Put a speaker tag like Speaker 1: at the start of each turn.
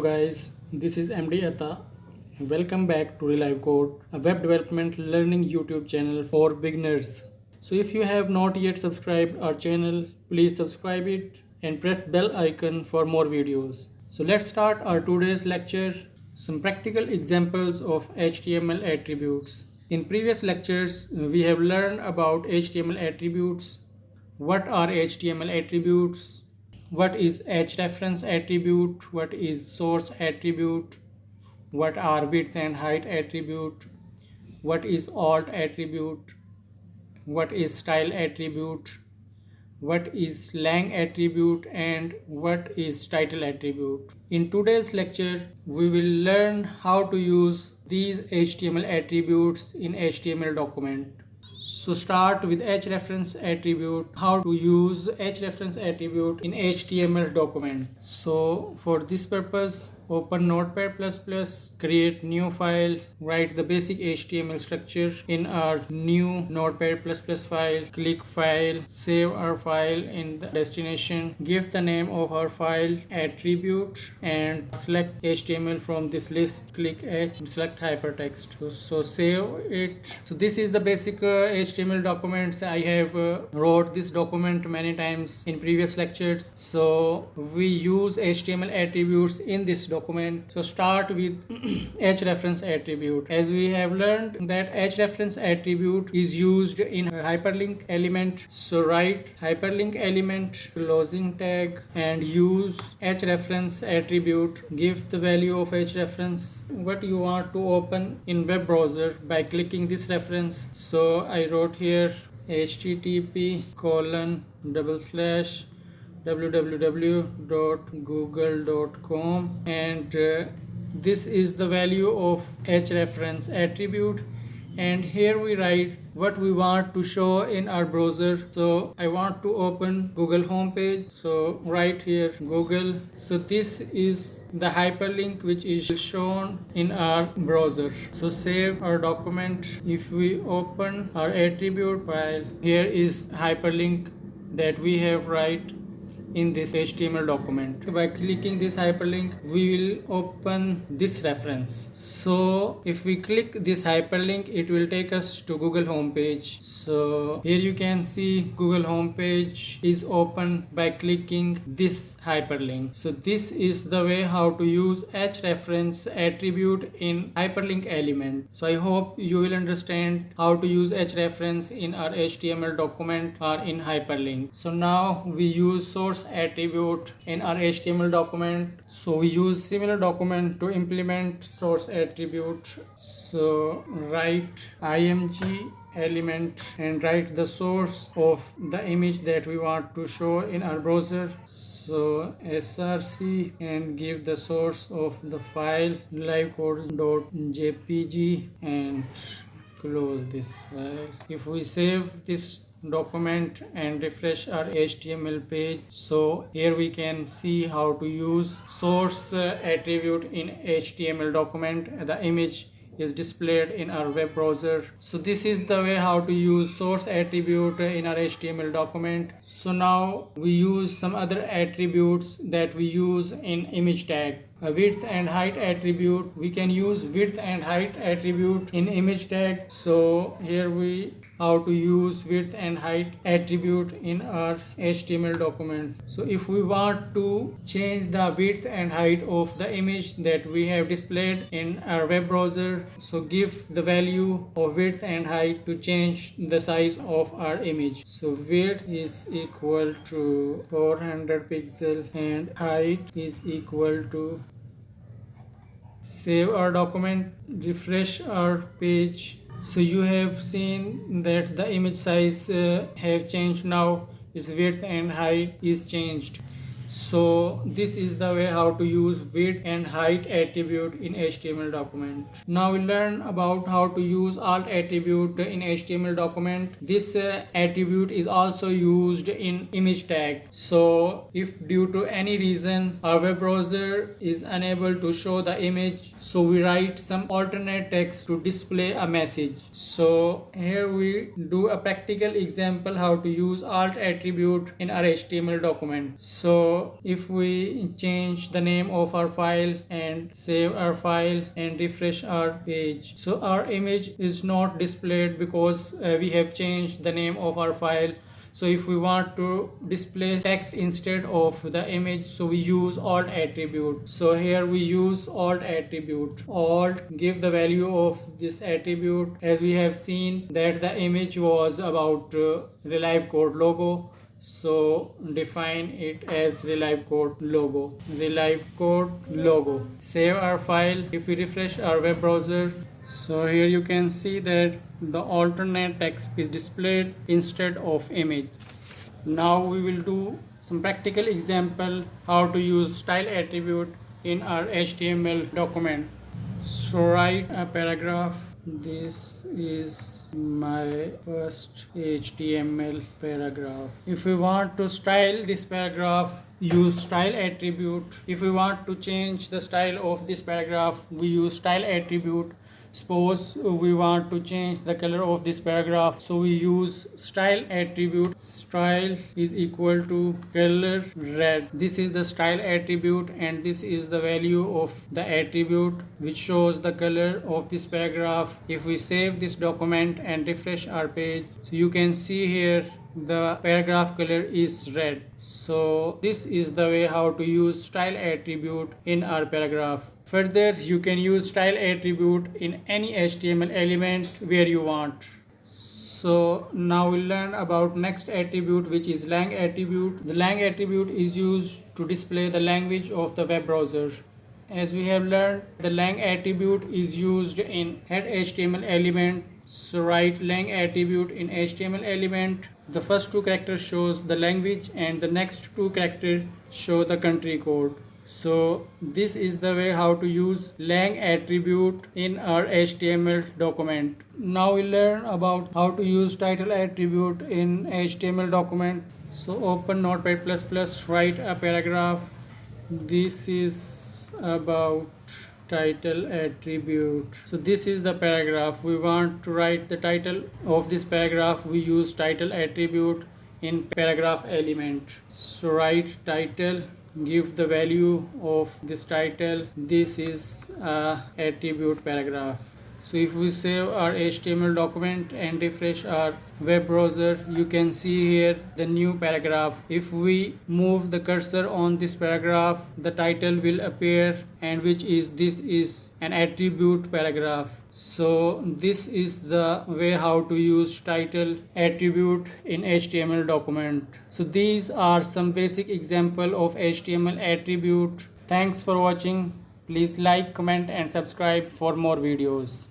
Speaker 1: guys, this is MD Atta. Welcome back to Relive Code, a web development learning YouTube channel for beginners. So if you have not yet subscribed our channel, please subscribe it and press bell icon for more videos. So let's start our today's lecture, some practical examples of HTML attributes. In previous lectures, we have learned about HTML attributes. What are HTML attributes? What is href attribute? What is source attribute? What are width and height attribute? What is alt attribute? What is style attribute? What is lang attribute and what is title attribute? In today's lecture, we will learn how to use these HTML attributes in HTML document. So start with href attribute, how to use href attribute in HTML document. So for this purpose, open Notepad++, create new file, write the basic HTML structure in our new Notepad++ file, click file, save our file in the destination, give the name of our file attribute and select HTML from this list, click H, select hypertext. So save it. So this is the basic HTML documents. I have wrote this document many times in previous lectures. So we use HTML attributes in this document. So start with href attribute. As we have learned that href attribute is used in hyperlink element. So write hyperlink element closing tag and use href attribute. Give the value of href what you want to open in web browser by clicking this reference. So I wrote here http://www.google.com and this is the value of href attribute, and here we write what we want to show in our browser. So I want to open Google homepage, so write here Google. So this is the hyperlink which is shown in our browser. So save our document. If we open our attribute file, here is hyperlink that we have write in this HTML document. By clicking this hyperlink, we will open this reference. So if we click this hyperlink, it will take us to Google homepage. So here you can see Google homepage is open by clicking this hyperlink. So this is the way how to use href attribute in hyperlink element. So I hope you will understand how to use href in our HTML document or in hyperlink. So now we use source attribute in our HTML document. So we use similar document to implement source attribute. So write img element and write the source of the image that we want to show in our browser. So src and give the source of the file livecode.jpg and close this file. If we save this document and refresh our HTML page, so here we can see how to use source attribute in HTML document. The image is displayed in our web browser. So this is the way how to use source attribute in our HTML document. So now we use some other attributes that we use in image tag. A width and height attribute, we can use width and height attribute in image tag. So here we how to use width and height attribute in our HTML document. So if we want to change the width and height of the image that we have displayed in our web browser, so give the value of width and height to change the size of our image. So width is equal to 400 pixel and height is equal to. Save our document, refresh our page. So you have seen that the image size have changed now. Its width and height is changed. So this is the way how to use width and height attribute in HTML document. Now we learn about how to use alt attribute in HTML document. This attribute is also used in image tag. So if due to any reason our web browser is unable to show the image, so we write some alternate text to display a message. So here we do a practical example how to use alt attribute in our HTML document. So So if we change the name of our file and save our file and refresh our page, so our image is not displayed because we have changed the name of our file. So if we want to display text instead of the image, so we use alt attribute. So here we use alt attribute. Alt give the value of this attribute. As we have seen that the image was about Real Life Code logo, so define it as Real Life Code logo. Real Life Code logo. Save our file. If we refresh our web browser, so here you can see that the alternate text is displayed instead of image. Now we will do some practical example how to use style attribute in our HTML document. So write a paragraph. This is my first HTML paragraph. If we want to style this paragraph, use style attribute. If we want to change the style of this paragraph, we use style attribute. Suppose we want to change the color of this paragraph, so we use style attribute. Style is equal to color red. This is the style attribute and this is the value of the attribute which shows the color of this paragraph. If we save this document and refresh our page, so you can see here the paragraph color is red. So this is the way how to use style attribute in our paragraph. Further, you can use style attribute in any HTML element where you want. So now we'll learn about next attribute, which is lang attribute. The lang attribute is used to display the language of the web browser. As we have learned, the lang attribute is used in head HTML element. So write lang attribute in HTML element. The first two characters shows the language and the next two characters show the country code. So this is the way how to use lang attribute in our HTML document. Now we learn about how to use title attribute in HTML document. So open Notepad++, write a paragraph. This is about title attribute. So this is the paragraph. We want to write the title of this paragraph. We use title attribute in paragraph element. So write title, give the value of this title. This is a attribute paragraph. So if we save our HTML document and refresh our web browser, you can see here the new paragraph. If we move the cursor on this paragraph, the title will appear, and this is an attribute paragraph. So this is the way how to use title attribute in HTML document. So these are some basic example of HTML attribute. Thanks for watching. Please like, comment and subscribe for more videos.